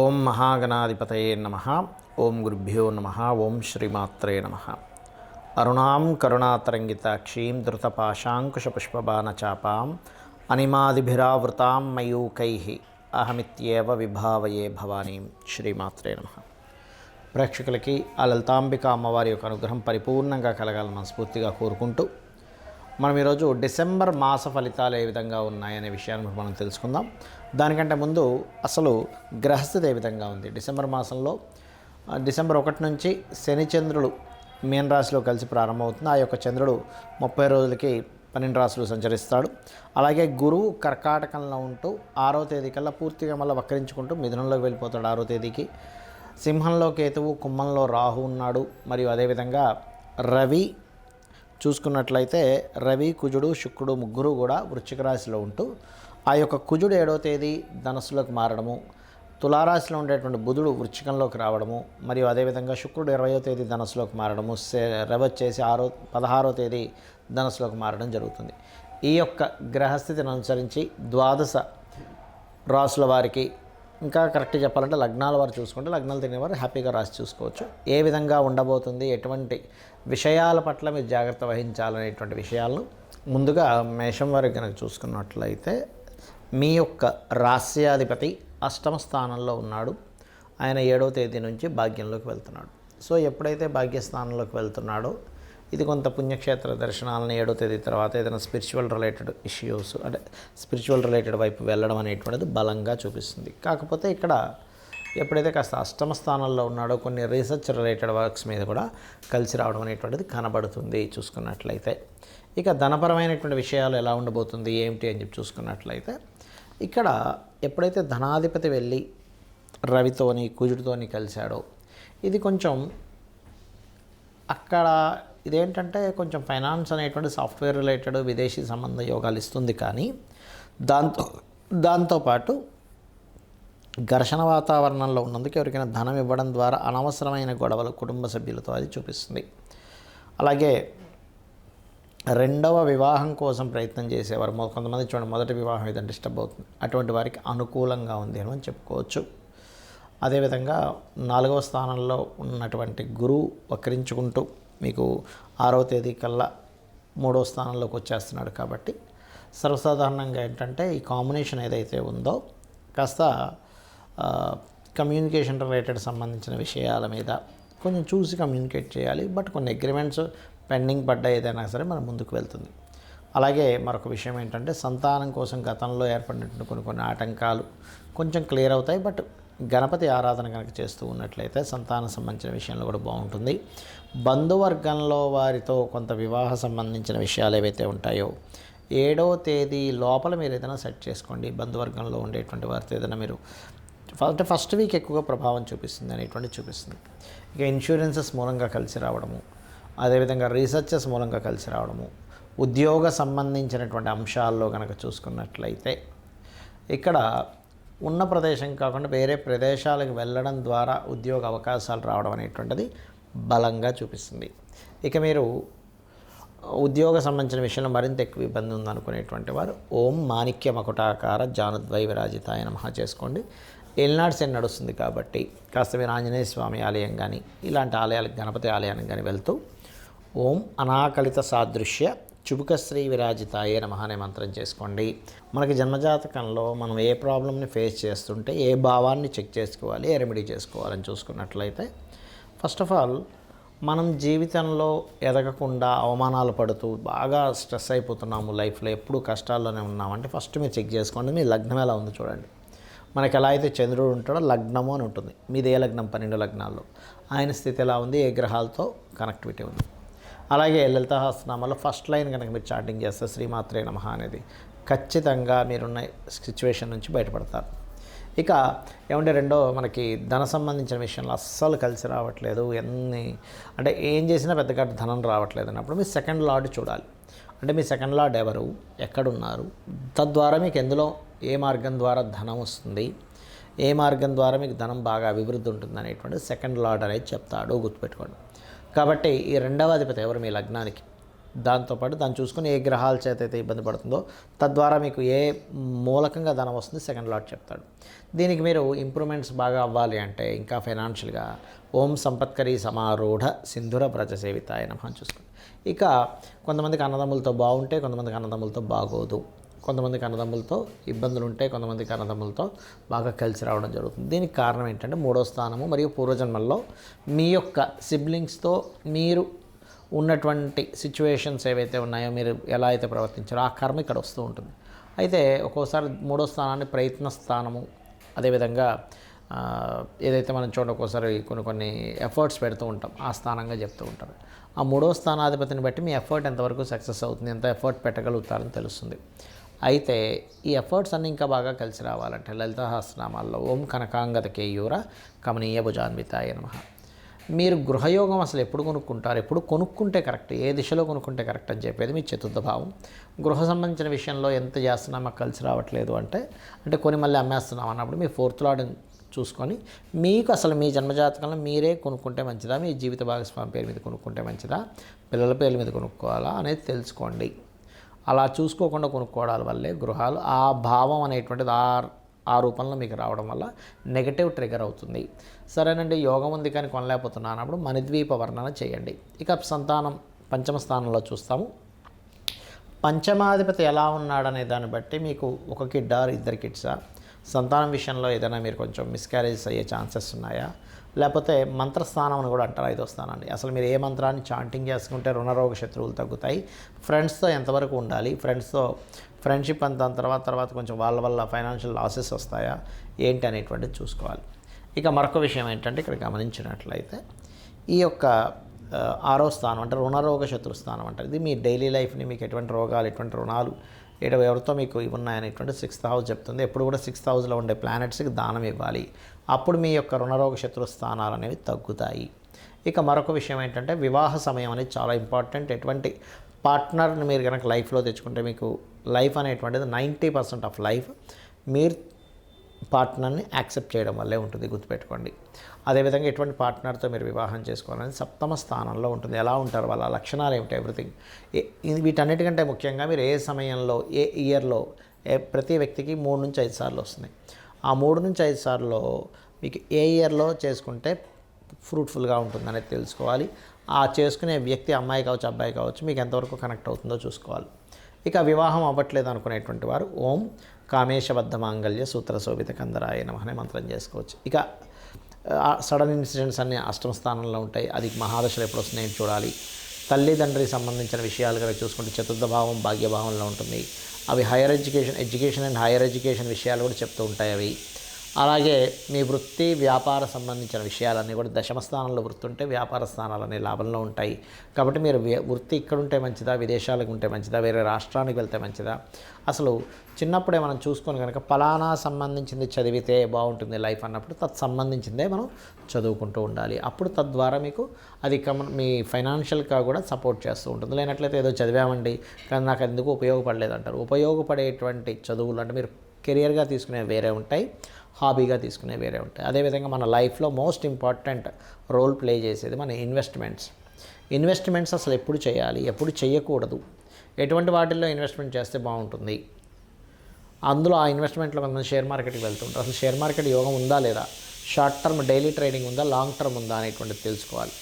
ఓం మహాగణాధిపతయే నమః. ఓం గురుభ్యో నమః. ఓం శ్రీమాత్రే నమః. అరుణాం కరుణాతరంగితాక్షీం ధృతపాశాంకుశపుష్పబాణచాపాం అనిమాదిభిరావృతాం మయూకైః అహమిత్యేవ విభావయే భవానీం. శ్రీమాత్రే నమః. ప్రేక్షకులకి ఆ లలితాంబిక అమ్మవారి యొక్క అనుగ్రహం పరిపూర్ణంగా కలగాలని మనస్ఫూర్తిగా కోరుకుంటూ మనం ఈరోజు డిసెంబర్ మాస ఫలితాలు ఏ విధంగా ఉన్నాయనే విషయాన్ని మనం తెలుసుకుందాం. దానికంటే ముందు అసలు గ్రహస్థితి ఏ విధంగా ఉంది. డిసెంబర్ మాసంలో డిసెంబర్ 1 నుంచి శని చంద్రుడు మీన రాశిలో కలిసి ప్రారంభమవుతుంది. ఆ యొక్క చంద్రుడు 30 రోజులకి 12 రాశులు సంచరిస్తాడు. అలాగే గురువు కర్కాటకంలో ఉంటూ 6వ తేదీ కల్లా పూర్తిగా మళ్ళీ వక్రించుకుంటూ మిథునంలోకి వెళ్ళిపోతాడు. 6వ తేదీకి సింహంలో కేతువు, కుంభంలో రాహు ఉన్నాడు. మరియు అదేవిధంగా రవి చూసుకున్నట్లయితే రవి, కుజుడు, శుక్రుడు ముగ్గురు కూడా వృశ్చిక రాశిలో ఉంటూ ఆ యొక్క కుజుడు 7వ తేదీ ధనస్సులోకి మారడము, తులారాశిలో ఉండేటువంటి బుధుడు వృశ్చికంలోకి రావడము, మరియు అదేవిధంగా శుక్రుడు 20వ తేదీ ధనస్సులోకి మారడము, రవి వచ్చేసి 16వ తేదీ ధనస్సులోకి మారడం జరుగుతుంది. ఈ యొక్క గ్రహస్థితిని అనుసరించి ద్వాదశ రాశుల వారికి, ఇంకా కరెక్ట్గా చెప్పాలంటే లగ్నాల వారు చూసుకుంటే లగ్నాలు తినేవారు హ్యాపీగా రాసి చూసుకోవచ్చు. ఏ విధంగా ఉండబోతుంది, ఎటువంటి విషయాల పట్ల మీరు జాగ్రత్త వహించాలనేటువంటి విషయాలను ముందుగా మేషం వారికి కనుక చూసుకున్నట్లయితే మీ యొక్క రాస్యాధిపతి అష్టమ స్థానంలో ఉన్నాడు. ఆయన 7వ తేదీ నుంచి భాగ్యంలోకి వెళ్తున్నాడు. సో ఎప్పుడైతే భాగ్యస్థానంలోకి వెళ్తున్నాడో ఇది కొంత పుణ్యక్షేత్ర దర్శనాలను 7వ తేదీ తర్వాత ఏదైనా స్పిరిచువల్ రిలేటెడ్ ఇష్యూస్, అంటే స్పిరిచువల్ రిలేటెడ్ వైపు వెళ్ళడం అనేటువంటిది బలంగా చూపిస్తుంది. కాకపోతే ఇక్కడ ఎప్పుడైతే కాస్త అష్టమ స్థానంలో ఉన్నాడో కొన్ని రీసెర్చ్ రిలేటెడ్ వర్క్స్ మీద కూడా కలిసి రావడం అనేటువంటిది కనబడుతుంది చూసుకున్నట్లయితే. ఇక ధనపరమైనటువంటి విషయాలు ఎలా ఉండబోతుంది ఏమిటి అని చెప్పి చూసుకున్నట్లయితే ఇక్కడ ఎప్పుడైతే ధనాధిపతి వెళ్ళి రవితోని కుజుడితోని కలిశాడో ఇది కొంచెం అక్కడ ఇదేంటంటే కొంచెం ఫైనాన్స్ అనేటువంటి సాఫ్ట్వేర్ రిలేటెడ్ విదేశీ సంబంధ యోగాలు ఇస్తుంది. కానీ దాంతోపాటు ఘర్షణ వాతావరణంలో ఉన్నందుకు ఎవరికైనా ధనం ఇవ్వడం ద్వారా అనవసరమైన గొడవలు కుటుంబ సభ్యులతో అది చూపిస్తుంది. అలాగే రెండవ వివాహం కోసం ప్రయత్నం చేసేవారు కొంతమంది చూడండి, మొదటి వివాహం ఏదైనా డిస్టర్బ్ అవుతుంది, అటువంటి వారికి అనుకూలంగా ఉంది అని చెప్పుకోవచ్చు. అదేవిధంగా 4వ స్థానంలో ఉన్నటువంటి గురువు వక్రించుకుంటూ మీకు 6వ తేదీ కల్లా 3వ స్థానంలోకి వచ్చేస్తున్నాడు. కాబట్టి సర్వసాధారణంగా ఏంటంటే ఈ కాంబినేషన్ ఏదైతే ఉందో కాస్త కమ్యూనికేషన్ రిలేటెడ్ సంబంధించిన విషయాల మీద కొంచెం చూసి కమ్యూనికేట్ చేయాలి. బట్ కొన్ని అగ్రిమెంట్స్ పెండింగ్ పడ్డా ఏదైనా సరే మనం ముందుకు వెళ్తుంది. అలాగే మరొక విషయం ఏంటంటే సంతానం కోసం గతంలో ఏర్పడినటువంటి కొన్ని ఆటంకాలు కొంచెం క్లియర్ అవుతాయి. బట్ గణపతి ఆరాధన కనుక చేస్తూ ఉన్నట్లయితే సంతానం సంబంధించిన విషయంలో కూడా బాగుంటుంది. బంధువర్గంలో వారితో కొంత వివాహ సంబంధించిన విషయాలు ఏవైతే ఉంటాయో 7వ తేదీ లోపల మీరు ఏదైనా సెట్ చేసుకోండి. బంధువర్గంలో ఉండేటువంటి వారితో ఏదైనా మీరు ఫస్ట్ వీక్ ఎక్కువగా ప్రభావం చూపిస్తుంది అనేటువంటి చూపిస్తుంది. ఇక ఇన్సూరెన్సెస్ మూలంగా కలిసి రావడము, అదేవిధంగా రీసెర్చెస్ మూలంగా కలిసి రావడము, ఉద్యోగ సంబంధించినటువంటి అంశాల్లో కనుక చూసుకున్నట్లయితే ఇక్కడ ఉన్న ప్రదేశం కాకుండా వేరే ప్రదేశాలకు వెళ్ళడం ద్వారా ఉద్యోగ అవకాశాలు రావడం అనేటువంటిది బలంగా చూపిస్తుంది. ఇక మీరు ఉద్యోగ సంబంధించిన విషయంలో మరింత ఎక్కువ ఇబ్బంది ఉందనుకునేటువంటి వారు ఓం మాణిక్య మకుటాకార జానుద్వై విరాజితాయ నమః చేసుకోండి. ఏలినాడు శని నడుస్తుంది కాబట్టి కాస్త మీరు ఆంజనేయ స్వామి ఆలయం కానీ ఇలాంటి ఆలయాలకు, గణపతి ఆలయానికి కానీ వెళ్తూ ఓం అనాకలిత సాదృశ్య చుబుకశ్రీ విరాజితాయే నమః అనే మంత్రం చేసుకోండి. మనకి జన్మజాతకంలో మనం ఏ ప్రాబ్లమ్ని ఫేస్ చేస్తుంటే ఏ భావాన్ని చెక్ చేసుకోవాలి, ఏ రెమెడీ చేసుకోవాలని చూసుకున్నట్లయితే ఫస్ట్ ఆఫ్ ఆల్ మనం జీవితంలో ఎదగకుండా అవమానాలు పడుతూ బాగా స్ట్రెస్ అయిపోతున్నాము, లైఫ్లో ఎప్పుడూ కష్టాల్లోనే ఉన్నామంటే ఫస్ట్ మీరు చెక్ చేసుకోండి మీ లగ్నం ఎలా ఉంది చూడండి. మనకి ఎలా అయితే చంద్రుడు ఉంటాడో లగ్నము అని ఉంటుంది. మీది ఏ లగ్నం 12 లగ్నాల్లో ఆయన స్థితి ఎలా ఉంది, ఏ గ్రహాలతో కనెక్టివిటీ ఉంది. అలాగే లలిత సహస్రనామాలో ఫస్ట్ లైన్ కనుక మీరు చాటింగ్ చేస్తే శ్రీమాత్రే నమః అనేది ఖచ్చితంగా మీరున్న సిచ్యువేషన్ నుంచి బయటపడతారు. ఇక ఏమంటే రెండో మనకి ధన సంబంధించిన విషయంలో అస్సలు కలిసి రావట్లేదు, అంటే ఏం చేసినా పెద్దగా ధనం రావట్లేదు అన్నప్పుడు మీ సెకండ్ లార్డ్ చూడాలి. అంటే మీ సెకండ్ లార్డ్ ఎవరు, ఎక్కడున్నారు, తద్వారా మీకు ఎందులో ఏ మార్గం ద్వారా ధనం వస్తుంది, ఏ మార్గం ద్వారా మీకు ధనం బాగా అభివృద్ధి ఉంటుంది అనేటువంటి సెకండ్ లార్డ్ అనేది చెప్తాడు, గుర్తుపెట్టుకోండి. కాబట్టి ఈ రెండవ అధిపతి ఎవరు మీ లగ్నానికి దాంతోపాటు దాన్ని చూసుకొని ఏ గ్రహాల చేత అయితే ఇబ్బంది పడుతుందో తద్వారా మీకు ఏ మూలకంగా ధనం వస్తుంది సెకండ్ లాట్ చెప్తాడు. దీనికి మీరు ఇంప్రూవ్మెంట్స్ బాగా అవ్వాలి అంటే ఇంకా ఫైనాన్షియల్గా ఓం సంపత్కరీ సమారూఢ సింధుర వ్రజ సేవితాయ నమః చూసుకోండి. ఇక కొంతమందికి అన్నదమ్ములతో బాగుంటే కొంతమందికి అన్నదమ్ములతో బాగోదు, కొంతమందికి అన్నదమ్ములతో ఇబ్బందులు ఉంటే కొంతమందికి అన్నదమ్ములతో బాగా కలిసి రావడం జరుగుతుంది. దీనికి కారణం ఏంటంటే 3వ స్థానము మరియు పూర్వజన్మల్లో మీ యొక్క సిబ్లింగ్స్తో మీరు ఉన్నటువంటి సిచ్యువేషన్స్ ఏవైతే ఉన్నాయో, మీరు ఎలా అయితే ప్రవర్తించారో ఆ కర్మ ఇక్కడ వస్తూ ఉంటుంది. అయితే ఒక్కోసారి 3వ స్థానాన్ని ప్రయత్న స్థానము, అదేవిధంగా ఏదైతే మనం చూడండి ఒక్కోసారి కొన్ని ఎఫర్ట్స్ పెడుతూ ఉంటాం, ఆ స్థానంగా చెప్తూ ఉంటారు. ఆ 3వ స్థానాధిపతిని బట్టి మీ ఎఫర్ట్ ఎంతవరకు సక్సెస్ అవుతుంది, ఎంత ఎఫర్ట్ పెట్టగలుగుతారని తెలుస్తుంది. అయితే ఈ ఎఫర్ట్స్ అన్నీ ఇంకా బాగా కలిసి రావాలంటే లలితా సహస్రనామాల్లో ఓం కనకాంగద కేయూర కమనీయ భుజాన్వితాయ నమః. మీరు గృహయోగం అసలు ఎప్పుడు కొనుక్కుంటారు, ఎప్పుడు కొనుక్కుంటే కరెక్ట్, ఏ దిశలో కొనుక్కుంటే కరెక్ట్ అని చెప్పేది మీ చతుర్థ భావం. గృహ సంబంధించిన విషయంలో ఎంత చేస్తున్నా మాకు కలిసి రావట్లేదు అంటే కొన్ని మళ్ళీ అమ్మేస్తున్నాం అన్నప్పుడు మీ 4th లార్డ్ చూసుకొని మీకు అసలు మీ జన్మజాతకంలో మీరే కొనుక్కుంటే మంచిదా, మీ జీవిత భాగస్వామి పేరు మీద కొనుక్కుంటే మంచిదా, పిల్లల పేర్ల మీద కొనుక్కోవాలా అనేది తెలుసుకోండి. అలా చూసుకోకుండా కొనుక్కోవడాల వల్లే గృహాలు ఆ భావం అనేటువంటిది ఆ రూపంలో మీకు రావడం వల్ల నెగటివ్ ట్రిగర్ అవుతుంది. సరేనండి, యోగం ఉంది కానీ కొనలేకపోతున్నా అన్నప్పుడు మణిద్వీప వర్ణన చేయండి. ఇక సంతానం పంచమ స్థానంలో చూస్తాము. పంచమాధిపతి ఎలా ఉన్నాడనే దాన్ని బట్టి మీకు ఒక కిడ్డా 2 కిడ్సా, సంతానం విషయంలో ఏదైనా మీరు కొంచెం మిస్క్యారేజెస్ అయ్యే ఛాన్సెస్ ఉన్నాయా, లేకపోతే మంత్రస్థానం అని కూడా అంటారు 5వ స్థానాన్ని. అసలు మీరు ఏ మంత్రాన్ని చాంటింగ్ చేసుకుంటే రుణరోగ శత్రువులు తగ్గుతాయి, ఫ్రెండ్స్తో ఎంతవరకు ఉండాలి, ఫ్రెండ్స్తో ఫ్రెండ్షిప్ అంత తర్వాత కొంచెం వాళ్ళ వల్ల ఫైనాన్షియల్ లాసెస్ వస్తాయా ఏంటి అనేటువంటిది చూసుకోవాలి. ఇక మరొక విషయం ఏంటంటే ఇక్కడ గమనించినట్లయితే ఈ యొక్క 6వ స్థానం అంటే రుణరోగ శత్రుస్థానం అంటారు. ఇది మీ డైలీ లైఫ్ని, మీకు ఎటువంటి రోగాలు ఎటువంటి రుణాలు ఎవరితో మీకు ఇవి ఉన్నాయనేటువంటి 6th హౌస్ చెప్తుంది. ఎప్పుడు కూడా 6th హౌస్లో ఉండే ప్లానెట్స్కి దానం ఇవ్వాలి, అప్పుడు మీ యొక్క రుణరోగ శత్రు స్థానాలు అనేవి తగ్గుతాయి. ఇక మరొక విషయం ఏంటంటే వివాహ సమయం అనేది చాలా ఇంపార్టెంట్. ఎటువంటి పార్ట్నర్ని మీరు కనుక లైఫ్లో తెచ్చుకుంటే మీకు లైఫ్ అనేటువంటిది 90% ఆఫ్ లైఫ్ మీరు పార్ట్నర్ని యాక్సెప్ట్ చేయడం వల్లే ఉంటుంది, గుర్తుపెట్టుకోండి. అదేవిధంగా ఎటువంటి పార్ట్నర్తో మీరు వివాహం చేసుకోవాలని 7వ స్థానంలో ఉంటుంది. ఎలా ఉంటారు, వాళ్ళ లక్షణాలు ఏమిటి, ఎవ్రీథింగ్. వీటన్నిటికంటే ముఖ్యంగా మీరు ఏ సమయంలో ఏ ఇయర్లో ప్రతి వ్యక్తికి 3 నుంచి 5 సార్లు వస్తుంది. ఆ 3 నుంచి 5 సార్లు మీకు ఏ ఇయర్లో చేసుకుంటే ఫ్రూట్ఫుల్గా ఉంటుందనేది తెలుసుకోవాలి. ఆ చేసుకునే వ్యక్తి అమ్మాయి కావచ్చు అబ్బాయి కావచ్చు మీకు ఎంతవరకు కనెక్ట్ అవుతుందో చూసుకోవాలి. ఇక వివాహం అవ్వట్లేదు అనుకునేటువంటి వారు ఓం కామేశబద్ధ మాంగళ్య సూత్ర శోభిత కందరాయ నమః అనే మంత్రం చేసుకోవచ్చు. ఇక సడన్ ఇన్సిడెంట్స్ అన్నీ 8వ స్థానంలో ఉంటాయి. అది మహాదశలు ఎప్పుడు వస్తున్నాయని చూడాలి. తల్లిదండ్రికి సంబంధించిన విషయాలు కనుక చూసుకుంటే 4th భావం భాగ్యభావంలో ఉంటుంది. అవి ఎడ్యుకేషన్ అండ్ హైయర్ ఎడ్యుకేషన్ విషయాలు కూడా చెప్తూ ఉంటాయి అవి. అలాగే మీ వృత్తి వ్యాపార సంబంధించిన విషయాలన్నీ కూడా 10వ స్థానంలో వృత్తి ఉంటే వ్యాపార స్థానాలన్నీ లాభంలో ఉంటాయి. కాబట్టి మీరు వృత్తి ఇక్కడ ఉంటే మంచిదా, విదేశాలకు ఉంటే మంచిదా, వేరే రాష్ట్రానికి వెళ్తే మంచిదా, అసలు చిన్నప్పుడే మనం చూసుకొని కనుక ఫలానా సంబంధించింది చదివితే బాగుంటుంది లైఫ్ అన్నప్పుడు సంబంధించిందే మనం చదువుకుంటూ ఉండాలి. అప్పుడు తద్వారా మీకు అది మీ ఫైనాన్షియల్గా కూడా సపోర్ట్ చేస్తూ ఉంటుంది. లేనట్లయితే ఏదో చదివామండి కానీ నాకు ఎందుకు ఉపయోగపడలేదు అంటారు. ఉపయోగపడేటువంటి చదువులు అంటే మీరు కెరియర్గా తీసుకునే వేరే ఉంటాయి, హాబీగా తీసుకునే వేరే ఉంటాయి. అదేవిధంగా మన లైఫ్లో మోస్ట్ ఇంపార్టెంట్ రోల్ ప్లే చేసేది మన ఇన్వెస్ట్మెంట్స్ అసలు ఎప్పుడు చేయాలి, ఎప్పుడు చేయకూడదు, ఎటువంటి వాటిల్లో ఇన్వెస్ట్మెంట్ చేస్తే బాగుంటుంది. అందులో ఆ ఇన్వెస్ట్మెంట్లో కొంతమంది షేర్ మార్కెట్కి వెళ్తుంటారు. అసలు షేర్ మార్కెట్ యోగం ఉందా లేదా, షార్ట్ టర్మ్ డైలీ ట్రేడింగ్ ఉందా, లాంగ్ టర్మ్ ఉందా అనేటువంటిది తెలుసుకోవాలి.